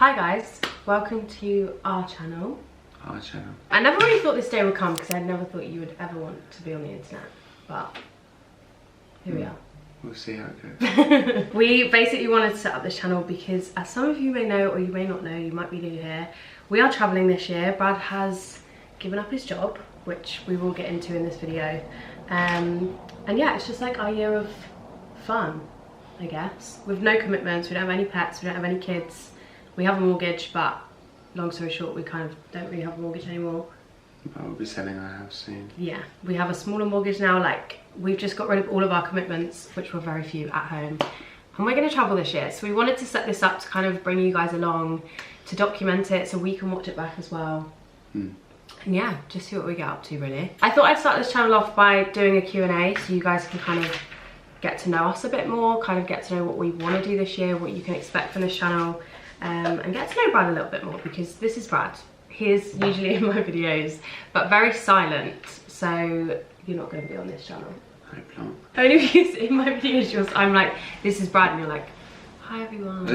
Hi guys, welcome to our channel. Our channel. I never really thought this day would come because I never thought you would ever want to be on the internet, but here we are. We'll see how it goes. We basically wanted to set up this channel because, as some of you may know or you may not know, you might be new here, we are travelling this year. Brad has given up his job, which we will get into in this video. And yeah, it's just like our year of fun, I guess. With no commitments, we don't have any pets, we don't have any kids. We have a mortgage, but long story short, we kind of don't really have a mortgage anymore. But we'll be selling our house soon. Yeah, we have a smaller mortgage now. Like, we've just got rid of all of our commitments, which were very few at home. And we're going to travel this year. So we wanted to set this up to kind of bring you guys along, to document it so we can watch it back as well. And yeah, just see what we get up to, really. I thought I'd start this channel off by doing a Q&A so you guys can kind of get to know us a bit more, kind of get to know what we want to do this year, what you can expect from this channel, and get to know Brad a little bit more, because this is Brad. He is usually in my videos, but very silent, so you're not going to be on this channel. I hope not. Only because in my videos I'm like, this is Brad, and you're like, hi everyone.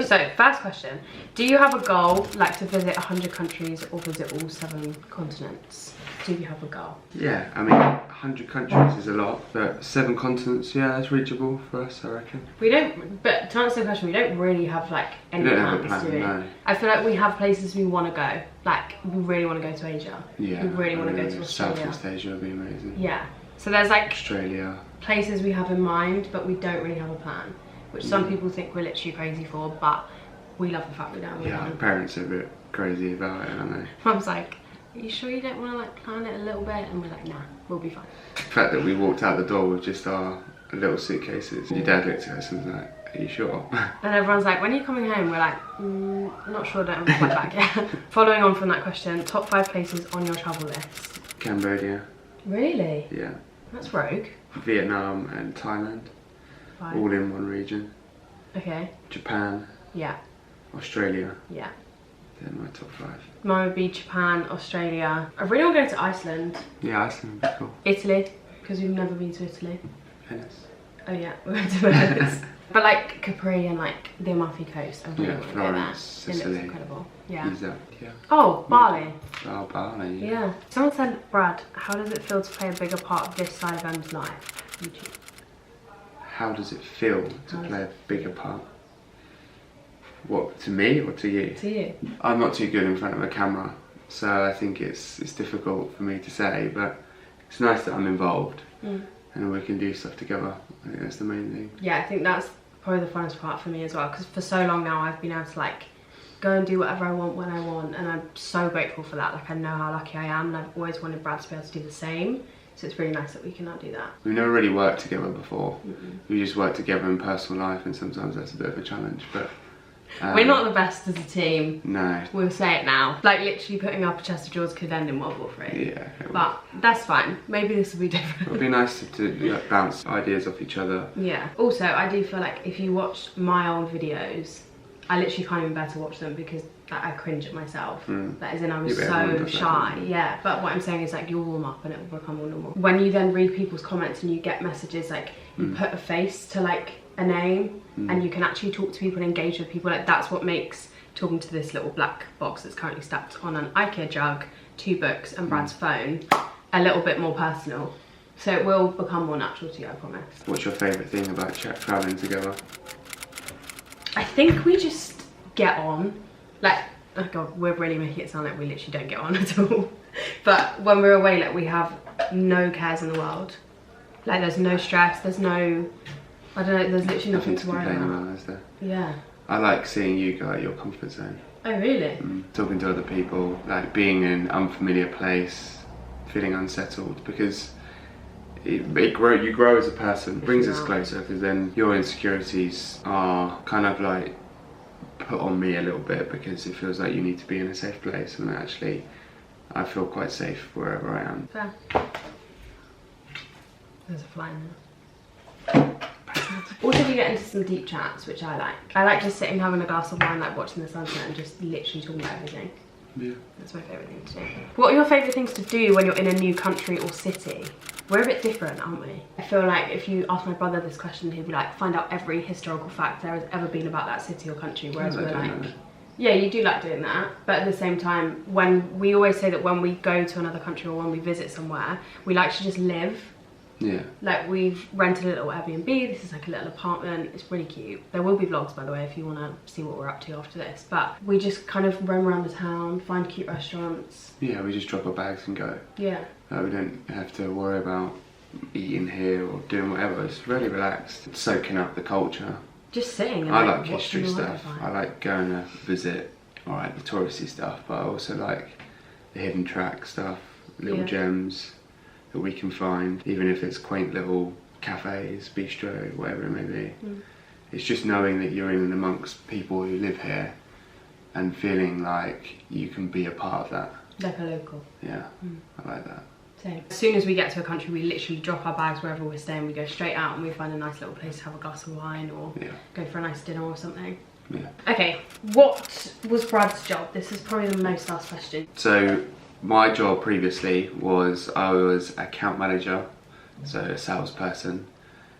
So, first question. Do you have a goal, like to visit 100 countries or visit all 7 continents? Do you have a goal? Yeah, I mean, 100 countries is a lot, but 7 continents, yeah, that's reachable for us, I reckon. We don't, but to answer the question, we don't really have like any We don't have a plans, plan, do we? no. I feel like we have places we want to go. Like, we really want to go to Asia. Yeah. We really want to go to Australia. Southeast Asia would be amazing. Yeah. So there's like Australia. places we have in mind, but we don't really have a plan, which some people think we're literally crazy for, but we love the fact we don't have a Yeah, plan. our parents are a bit crazy about it, aren't they? Mum's like, are you sure you don't want to like plan it a little bit? And we're like, nah, we'll be fine. The fact that we walked out the door with just our little suitcases, your dad looked at us and was like, are you sure? And everyone's like, when are you coming home? We're like, not sure, don't have my bag yet. Following on from that question, top 5 places on your travel list. Cambodia. Really? Yeah. That's rogue. Vietnam and Thailand. Fine. All in one region. Okay. Japan. Yeah. Australia. Yeah. They're my top 5. Mine would be Japan, Australia. I really want to go to Iceland. Yeah, Iceland would be cool. Italy, because we've never been to Italy. Venice. Oh yeah, we went to Venice. But like Capri and like the Amalfi Coast, I really Yeah, want to Florence, go there. It Sicily. looks incredible. Yeah. Pisa. Yeah. Oh, Bali. Oh, Bali. Yeah. Someone said, Brad, how does it feel to play a bigger part of this side of Em's life? YouTube. How does it feel to play a bigger part? What, to me or to you? To you. I'm not too good in front of a camera, so I think it's difficult for me to say, but it's nice that I'm involved and we can do stuff together. I think that's the main thing. Yeah, I think that's probably the funnest part for me as well, because for so long now I've been able to like go and do whatever I want when I want, and I'm so grateful for that. Like, I know how lucky I am, and I've always wanted Brad to be able to do the same, so it's really nice that we can now do that. We've never really worked together before. We just work together in personal life, and sometimes that's a bit of a challenge, but we're not the best as a team. No. We'll say it now. Like, literally putting up a chest of drawers could end in World War III. Yeah. But that's fine. Maybe this will be different. It would be nice to like, bounce ideas off each other. Yeah. Also, I do feel like if you watch my old videos, I literally can't even bear to watch them because like, I cringe at myself. That is, I was so shy. Yeah. But what I'm saying is like, you'll warm up and it will become more normal. When you then read people's comments and you get messages, like you put a face to like a name and you can actually talk to people and engage with people, like that's what makes talking to this little black box that's currently stacked on an IKEA jug, 2 books and Brad's phone a little bit more personal. So it will become more natural to you, I promise. What's your favourite thing about travelling together? I think we just get on. Like, oh god, we're really making it sound like we literally don't get on at all. But when we're away, like we have no cares in the world. Like there's no stress, there's no, I don't know, there's literally nothing to worry about. Is there? Yeah. I like seeing you go out your comfort zone. Oh really? Talking to other people, like being in an unfamiliar place, feeling unsettled, because you grow as a person. It brings us closer, because then your insecurities are kind of like put on me a little bit, because it feels like you need to be in a safe place, and actually I feel quite safe wherever I am. Fair. There's a fly in there. Also, we get into some deep chats, which I like. I like just sitting having a glass of wine, like watching the sunset and just literally talking about everything. Yeah. That's my favourite thing to do. What are your favourite things to do when you're in a new country or city? We're a bit different, aren't we? I feel like if you ask my brother this question, he'd be like, find out every historical fact there has ever been about that city or country, whereas we're like, yeah, you do like doing that, but at the same time, when we always say that when we go to another country or when we visit somewhere, we like to just live. Yeah. Like, we've rented a little Airbnb. This is like a little apartment. It's really cute. There will be vlogs, by the way, if you want to see what we're up to after this. But we just kind of roam around the town, find cute restaurants. Yeah, we just drop our bags and go. Yeah. We don't have to worry about eating here or doing whatever. It's really relaxed. It's soaking up the culture. Just sitting and I like like history stuff. I like going to visit, alright, the touristy stuff, but I also like the hidden track stuff, little gems that we can find, even if it's quaint little cafes, bistro, whatever it may be. It's just knowing that you're in and amongst people who live here and feeling like you can be a part of that. Like a local. Yeah, I like that. Same. As soon as we get to a country, we literally drop our bags wherever we're staying. We go straight out and we find a nice little place to have a glass of wine or go for a nice dinner or something. Yeah. Okay, what was Brad's job? This is probably the most asked question. So my job previously was I was account manager, so a salesperson,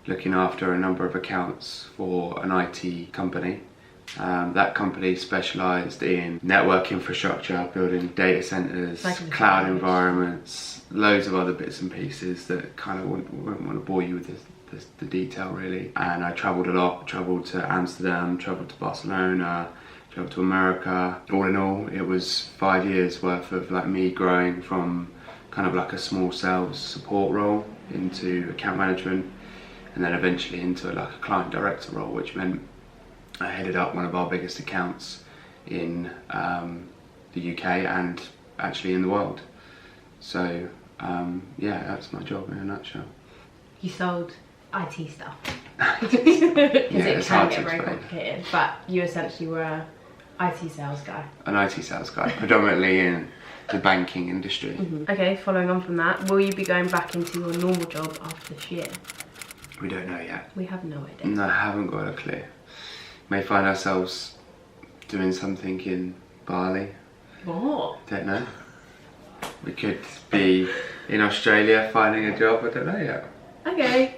looking after a number of accounts for an IT company. That company specialised in network infrastructure, building data centres, cloud environments, loads of other bits and pieces that kind of won't want to bore you with the detail really. And I travelled a lot, travelled to Amsterdam, travelled to Barcelona, travelled to America. All in all, it was 5 years worth of like me growing from kind of like a small sales support role into account management, and then eventually into like a client director role, which meant I headed up one of our biggest accounts in the UK and actually in the world. So yeah, that's my job in a nutshell. You sold IT stuff. Because it can get very complicated, but you essentially were a IT sales guy. An IT sales guy, predominantly in the banking industry. Okay, following on from that, will you be going back into your normal job after this year? We don't know yet. We have no idea. No, I haven't got a clue. May find ourselves doing something in Bali. What? Don't know. We could be in Australia finding a job, I don't know yet. Okay.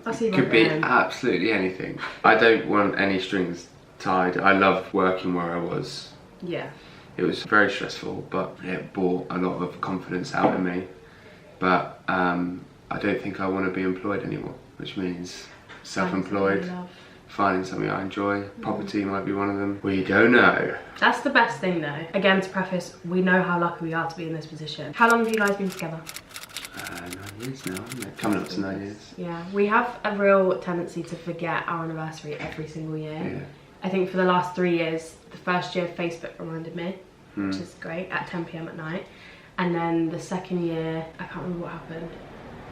I'll see you Could be absolutely anything. I don't want any strings tied. I love working where I was. Yeah. It was very stressful, but it brought a lot of confidence out of me. But I don't think I want to be employed anymore, which means self-employed, finding something I enjoy. Property might be one of them. We don't know. That's the best thing though. Again, to preface, we know how lucky we are to be in this position. How long have you guys been together? 9 years now, isn't it? Coming up to 9 years. Yeah, we have a real tendency to forget our anniversary every single year. Yeah. I think for the last 3 years, the first year Facebook reminded me, which is great, at 10 PM at night. And then the second year, I can't remember what happened.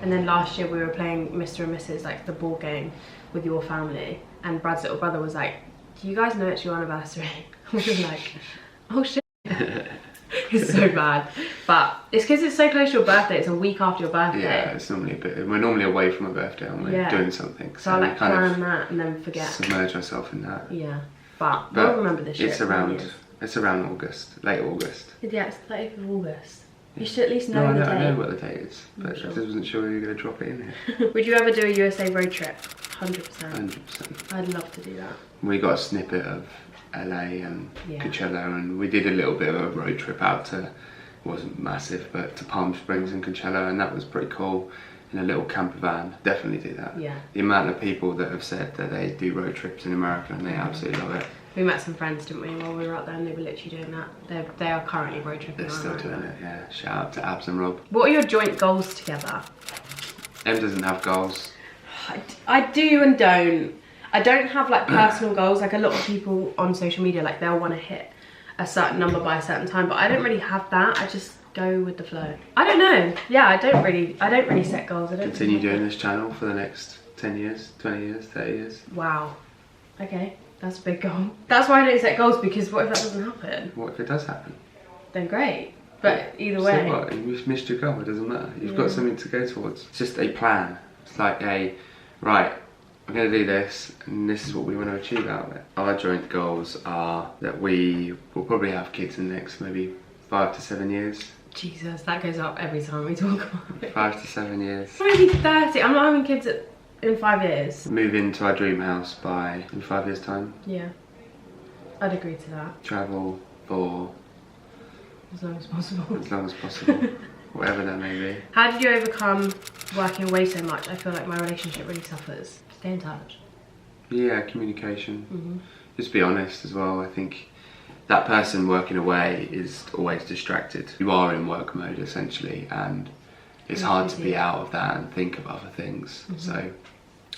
And then last year we were playing Mr. and Mrs., like the board game with your family. And Brad's little brother was like, do you guys know it's your anniversary? We were like, oh shit. It's so bad. But it's because it's so close to your birthday. It's a week after your birthday. Yeah, it's normally a bit, we're normally away from our birthday, aren't we? Yeah. Doing something. So I like plan that and then forget. Submerge ourselves in that. Yeah. But we'll remember this year. It's around August, late August. Yeah, it's the 30th of August. You should at least know the date. I know what the date is, but I just wasn't sure you were going to drop it in here. Would you ever do a USA road trip? 100%. 100%. I'd love to do that. We got a snippet of LA and Coachella, and we did a little bit of a road trip out to, it wasn't massive, but to Palm Springs and Coachella, and that was pretty cool. In a little camper van. Definitely do that. Yeah. The amount of people that have said that they do road trips in America and they absolutely love it. We met some friends, didn't we, while we were out there, and they were literally doing that. They are currently road tripping. They're still doing it, yeah. Shout out to Abs and Rob. What are your joint goals together? Em doesn't have goals. I do and don't. I don't have like personal goals. Like a lot of people on social media, like they'll want to hit a certain number by a certain time, but I don't really have that. I just go with the flow. I don't know. Yeah, I don't really set goals. I don't continue doing this channel for the next 10 years, 20 years, 30 years. Wow. Okay, that's a big goal. That's why I don't set goals, because what if that doesn't happen? What if it does happen? Then great. But either way. So what? You've missed your goal, it doesn't matter. You've got something to go towards. It's just a plan. It's like right, I'm going to do this, and this is what we want to achieve out of it. Our joint goals are that we will probably have kids in the next maybe 5 to 7 years. Jesus, that goes up every time we talk about it. 5 to 7 years. I'm already 30. I'm not having kids in 5 years. Move into our dream house in 5 years' time. Yeah, I'd agree to that. Travel for as long as possible. As long as possible. Whatever that may be. How did you overcome working away so much? I feel like my relationship really suffers. Stay in touch. Yeah, communication. Just be honest as well. I think that person working away is always distracted. You are in work mode essentially, and it's hard to be out of that and think of other things. So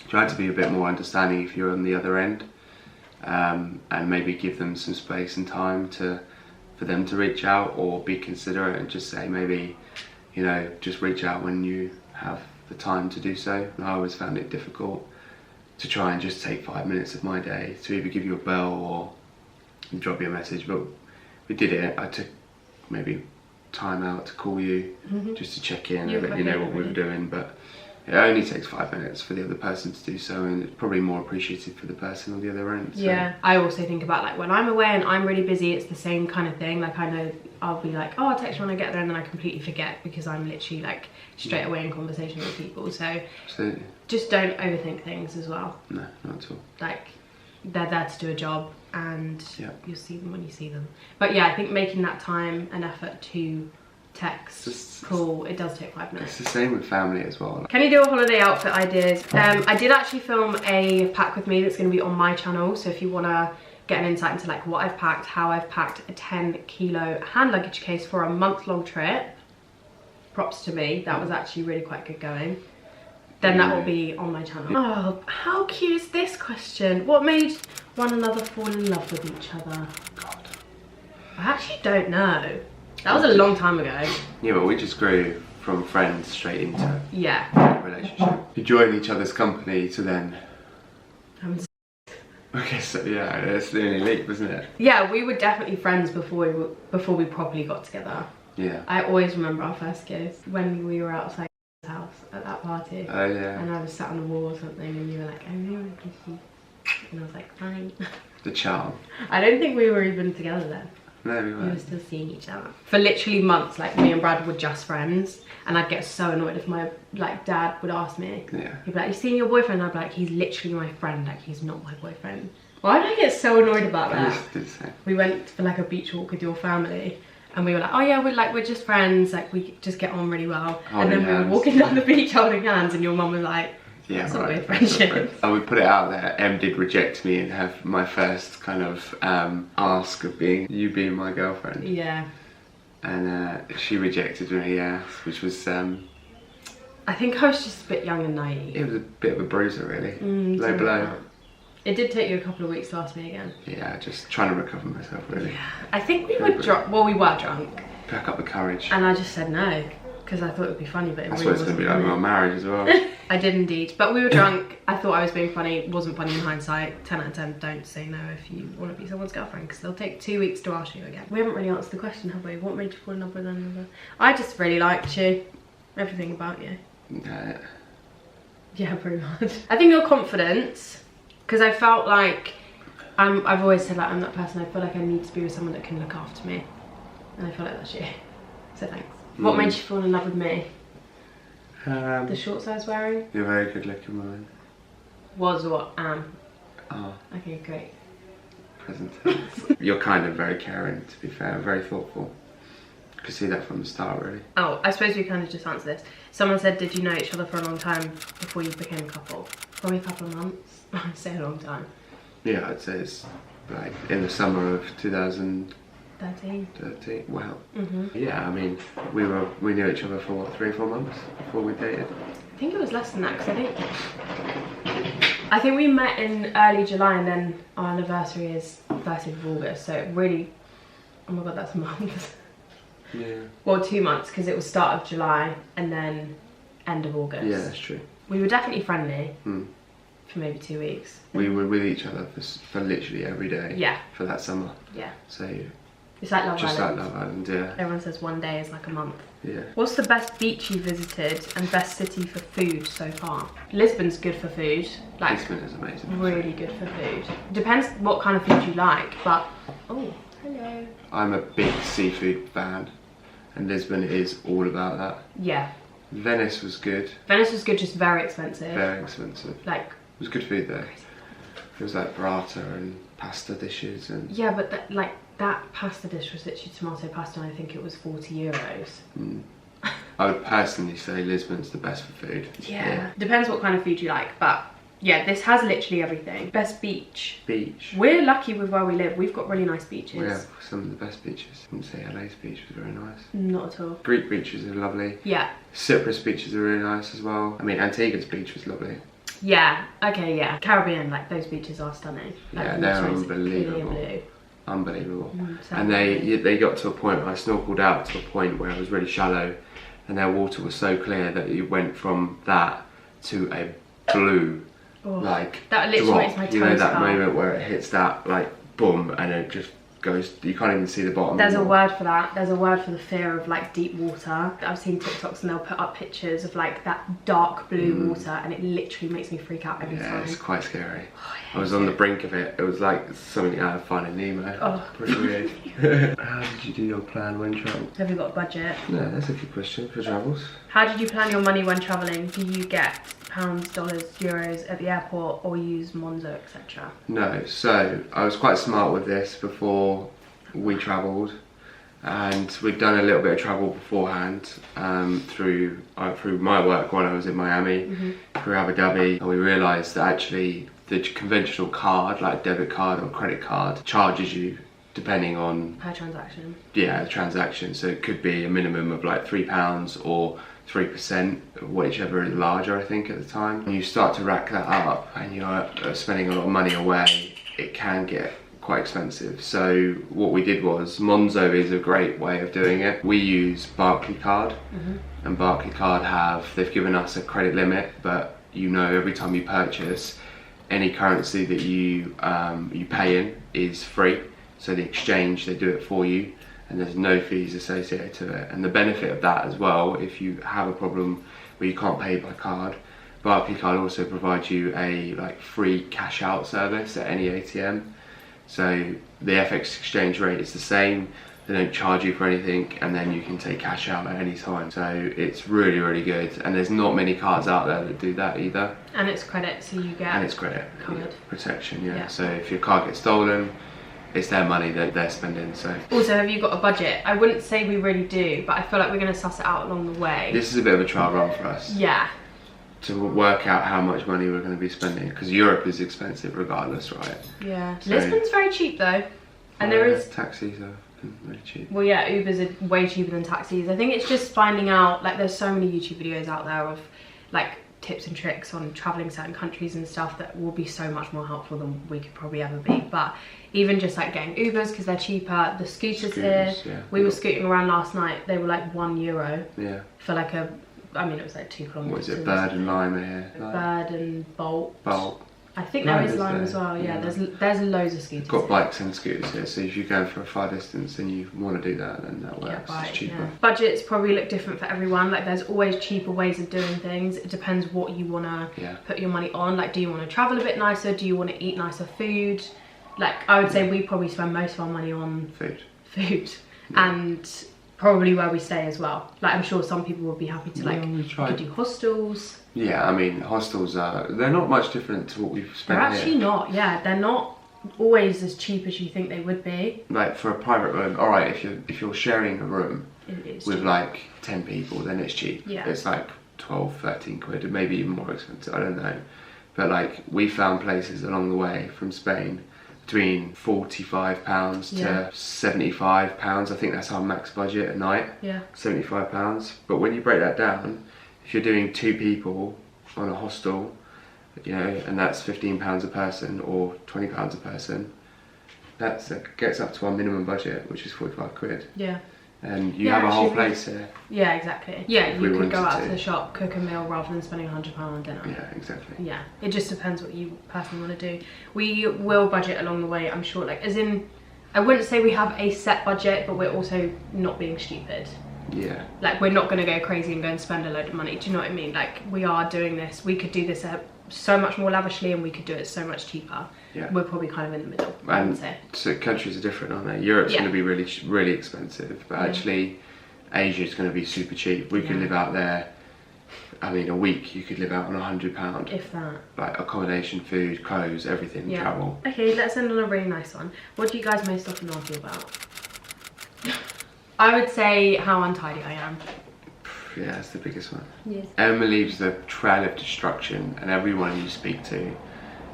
try to be a bit more understanding if you're on the other end, and maybe give them some space and time for them to reach out, or be considerate and just say maybe, you know, just reach out when you have the time to do so. And I always found it difficult to try and just take 5 minutes of my day to either give you a bell or drop you a message, but we did it. I took maybe time out to call you just to check in and let you know what we were doing, but it only takes 5 minutes for the other person to do so, and it's probably more appreciated for the person on the other end. So. Yeah, I also think about like when I'm away and I'm really busy, it's the same kind of thing. Like I know I'll be like, oh, I'll text you when I get there, and then I completely forget because I'm literally like straight away in conversation with people. So absolutely. Just don't overthink things as well. No, not at all. Like they're there to do a job, and you'll see them when you see them. But yeah, I think making that time and effort to text, call, it does take 5 minutes. It's the same with family as well. Can you do a holiday outfit ideas? I did actually film a pack with me that's going to be on my channel, so if you want to get an insight into like what I've packed, how I've packed a 10-kilo hand luggage case for a month-long trip, props to me, that was actually really quite good going. Then that will be on my channel. Oh, how cute is this question? What made one another fall in love with each other? God. I actually don't know. That was a long time ago. Yeah, but we just grew from friends straight into a relationship. Enjoying each other's company to then... Okay, so yeah, it's the only leap, isn't it? Yeah, we were definitely friends before we properly got together. Yeah. I always remember our first kiss when we were outside his house at that party. Oh yeah. And I was sat on the wall or something, and you were like, I really want to kiss you. And I was like, fine. The charm. I don't think we were even together then. No, we weren't. We were still seeing each other. For literally months, like me and Brad were just friends, and I'd get so annoyed if my dad would ask me. Yeah. He'd be like, you seen your boyfriend? I'd be like, he's literally my friend, like he's not my boyfriend. Why did I get so annoyed about that? We went for like a beach walk with your family, and we were like, oh yeah, we're just friends, like we just get on really well. And then we were walking down the beach holding hands, and your mum was like, yeah, that's a weird friendship. I would put it out there, Em did reject me and have my first kind of ask of you being my girlfriend. Yeah. And she rejected me, yeah, which was... I think I was just a bit young and naive. It was a bit of a bruiser, really. Low blow. It did take you a couple of weeks to ask me again. Yeah, just trying to recover myself, really. Yeah. I think we were drunk. Well, we were drunk. Pack up the courage. And I just said no, because I thought it would be funny, but that's what it's going to be like with our marriage as well. I did indeed. But we were drunk. I thought I was being funny. It wasn't funny in hindsight. 10 out of 10, don't say no if you want to be someone's girlfriend, because they'll take 2 weeks to ask you again. We haven't really answered the question, have we? What made you fall in love with another? I just really liked you. Everything about you. Yeah, pretty much. I think your confidence, because I felt like I've always said like I'm that person. I feel like I need to be with someone that can look after me, and I feel like that's you. So thanks. What made you fall in love with me? The shorts I was wearing. You're a very good looking woman. Was what am. Oh. Okay, great. Present tense. You're kind of very caring, to be fair, very thoughtful. You could see that from the start, really. Oh, I suppose we kind of just answered this. Someone said, did you know each other for a long time before you became a couple? Probably a couple of months. I'd say a long time. Yeah, I'd say it's like in the summer of 2013. Wow. Yeah, I mean, we knew each other for what, 3 or 4 months before we dated. I think it was less than that, because I think we met in early July, and then our anniversary is 30th of August. So it really, oh my god, that's a month. Yeah. Well, 2 months, because it was start of July and then end of August. Yeah, that's true. We were definitely friendly for maybe 2 weeks. We were with each other for literally every day. Yeah. For that summer. Yeah. So it's like Love Island. Just like Love Island, yeah. Everyone says one day is like a month. Yeah. What's the best beach you visited and best city for food so far? Lisbon's good for food. Like, Lisbon is amazing. Really good for food. Depends what kind of food you like, but Hello. I'm a big seafood fan, and Lisbon is all about that. Yeah. Venice was good. Venice was good, just very expensive. Very expensive. Like, it was good food though. It was like burrata and pasta dishes and. Yeah, but that pasta dish was literally tomato pasta, and I think it was 40 euros. I would personally say Lisbon's the best for food. Yeah. Depends what kind of food you like, but yeah, this has literally everything. Best beach. Beach. We're lucky with where we live. We've got really nice beaches. We have some of the best beaches. I wouldn't say LA's beach was very nice. Not at all. Greek beaches are lovely. Yeah. Cyprus beaches are really nice as well. I mean, Antigua's beach was lovely. Yeah. Okay. Yeah. Caribbean, like those beaches are stunning. Like, Yeah, they're water is unbelievable. clear blue. Unbelievable. So And they got to a point where I snorkeled out to a point where it was really shallow, and their water was so clear that you went from that to a blue, like that literally drop. makes my toes You know that curl. moment where it hits that like boom, and it just goes. You can't even see the bottom. There's a anymore. word for that. There's a word for the fear of like deep water. I've seen TikToks and they'll put up pictures of like that dark blue water, and it literally makes me freak out every Yeah, time. it's quite scary. Oh, I was on the brink of it. It was like something out of Finding Nemo. Oh. Pretty weird. How did you do your plan when traveling? Have you got a budget? No, that's a good question for travels. How did you plan your money when traveling? Do you get pounds, dollars, euros at the airport, or use Monzo, etc.? No, so I was quite smart with this before we travelled, and we'd done a little bit of travel beforehand through my work when I was in Miami, through Abu Dhabi, and we realised that actually the conventional card, like debit card or credit card, charges you depending on Per transaction. the transaction. So it could be a minimum of like £3 or 3%, whichever is larger, I think, at the time. When you start to rack that up and you're spending a lot of money away, it can get quite expensive. So what we did was, Monzo is a great way of doing it. We use Barclaycard, and Barclaycard they've given us a credit limit, but you know every time you purchase, any currency that you pay in is free. So the exchange, they do it for you, and there's no fees associated to it. And the benefit of that as well, if you have a problem where you can't pay by card, Barclaycard also provides you a free cash out service at any ATM. So the FX exchange rate is the same, they don't charge you for anything, and then you can take cash out at any time. So it's really, really good, and there's not many cards out there that do that either. And it's credit, so you get. And it's credit, covered. Protection, yeah. So if your card gets stolen, it's their money that they're spending. So also, have you got a budget? I wouldn't say we really do, but I feel like we're going to suss it out along the way. This is a bit of a trial run for us. Yeah. To work out how much money we're going to be spending, because Europe is expensive regardless, right? Yeah. So, Lisbon's very cheap though, and there is taxis are really cheap. Well, yeah, Ubers are way cheaper than taxis. I think it's just finding out, like, there's so many YouTube videos out there of like tips and tricks on traveling certain countries and stuff that will be so much more helpful than we could probably ever be. But even just like getting Ubers because they're cheaper, the scooters here. Yeah. We were scooting around last night. They were like €1. Yeah. For like I mean, it was like 2 kilometers. What is it? Bird and Lime here. Bird and Bolt. Bolt. I think Lime there is Lime as well. Yeah, there's loads of scooters. Got bikes and scooters here, so if you're going for a far distance and you want to do that, then that works. Yeah, it's cheaper. Yeah. Budgets probably look different for everyone. Like, there's always cheaper ways of doing things. It depends what you want to put your money on. Like, do you want to travel a bit nicer? Do you want to eat nicer food? Like, I would say we probably spend most of our money on food. And probably where we stay as well. Like, I'm sure some people would be happy to you could do hostels. Yeah, I mean, hostels they're not much different to what we've spent They're actually not. Yeah, they're not always as cheap as you think they would be. Like, for a private room, all right, if you're sharing a room with cheap. like 10 people, then it's cheap. Yeah. It's like 12, 13 quid, maybe even more expensive, I don't know. But like, we found places along the way from Spain between £45 to £75. I think that's our max budget a night. Yeah. £75. But when you break that down, if you're doing 2 people on a hostel, you know, and that's £15 a person or £20 a person, that gets up to our minimum budget, which is 45 quid. Yeah. And you have a whole place here. Yeah, exactly. Yeah, If you we could go wanted out to to. the shop, cook a meal rather than spending £100 on dinner. Yeah, exactly. Yeah, it just depends what you personally want to do. We will budget along the way, I'm sure. Like, as in, I wouldn't say we have a set budget, but we're also not being stupid. Yeah. Like, we're not going to go crazy and go and spend a load of money. Do you know what I mean? Like, we are doing this. We could do this at so much more lavishly and we could do it so much cheaper. Yeah. We're probably kind of in the middle, I would say. So countries are different, aren't they? Europe's going to be really expensive, but actually Asia's going to be super cheap. We could live out there. I mean, a week you could live out on £100. If that. Like accommodation, food, clothes, everything, travel. Okay, let's end on a really nice one. What do you guys most often argue about? I would say how untidy I am. Yeah, that's the biggest one. Yes. Emma leaves the trail of destruction, and everyone you speak to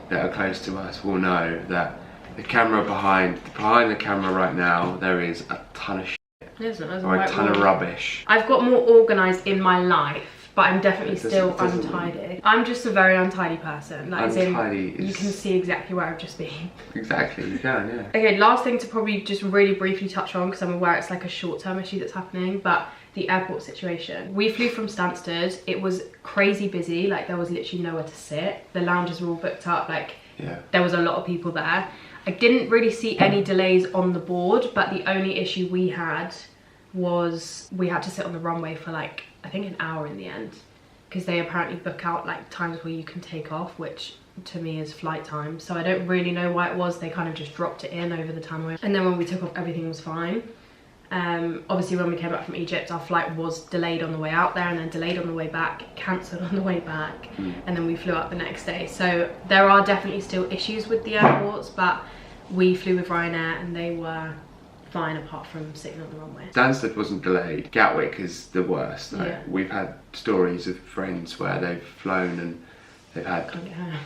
that are close to us will know that the camera behind the camera right now, there is a ton of shit. Or a ton of rubbish. I've got more organised in my life, but I'm definitely still untidy. I'm just a very untidy person. Like, untidy you can see exactly where I've just been. Exactly, you can, yeah. Okay, last thing to probably just really briefly touch on, because I'm aware it's like a short-term issue that's happening, but the airport situation. We flew from Stansted. It was crazy busy. Like, there was literally nowhere to sit. The lounges were all booked up. Like, there was a lot of people there. I didn't really see any delays on the board, but the only issue we had was we had to sit on the runway for like, I think an hour in the end, because they apparently book out like times where you can take off, which to me is flight time. So I don't really know why it was. They kind of just dropped it in over the time. And then when we took off, everything was fine. Obviously when we came back from Egypt, our flight was delayed on the way out there and then delayed on the way back, cancelled on the way back, and then we flew out the next day. So there are definitely still issues with the airports, but we flew with Ryanair and they were fine apart from sitting on the runway. Stansted wasn't delayed. Gatwick is the worst. Like, we've had stories of friends where they've flown and they've had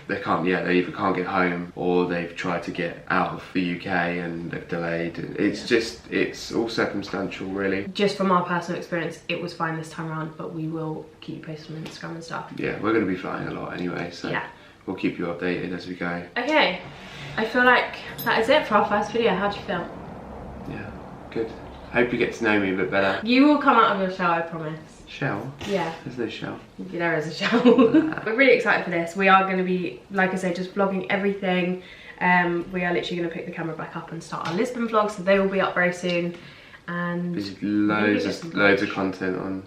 they either can't get home or they've tried to get out of the UK and they've delayed. It's all circumstantial, really. Just from our personal experience, it was fine this time around, but we will keep you posted on Instagram and stuff. Yeah, we're going to be flying a lot anyway, so we'll keep you updated as we go. Okay, I feel like that is it for our first video. How do you feel? Yeah, good. Hope you get to know me a bit better. You will come out of your shell, I promise. Shell? Yeah. There's no shell. There is a shell. We're really excited for this. We are going to be, like I say, just vlogging everything. We are literally going to pick the camera back up and start our Lisbon vlog, so they will be up very soon. And there's loads of content on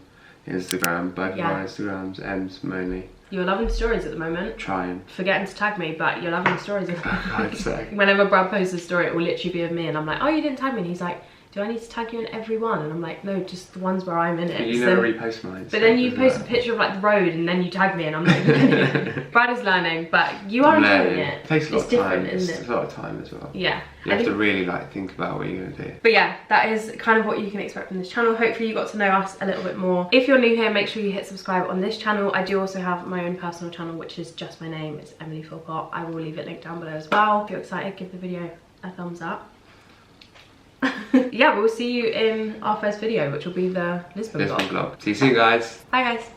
Instagram, both of our Instagrams, Em's mainly. You're loving the stories at the moment. Trying. Forgetting to tag me, but you're loving the stories at the moment. I'd say. Whenever Brad posts a story, it will literally be of me, and I'm like, oh, you didn't tag me, and he's like, do I need to tag you in every one? And I'm like, no, just the ones where I'm in it. But you never repost mine. But then you post a picture of like the road and then you tag me and I'm like, Brad is learning, but you are enjoying it. It takes a lot of time. Isn't it? It's a lot of time as well. Yeah. You have to really like think about what you're going to do. But yeah, that is kind of what you can expect from this channel. Hopefully you got to know us a little bit more. If you're new here, make sure you hit subscribe on this channel. I do also have my own personal channel, which is just my name. It's Emily Philpott. I will leave it linked down below as well. If you're excited, give the video a thumbs up. Yeah, we'll see you in our first video, which will be the Lisbon vlog. See you soon, guys. Bye, guys.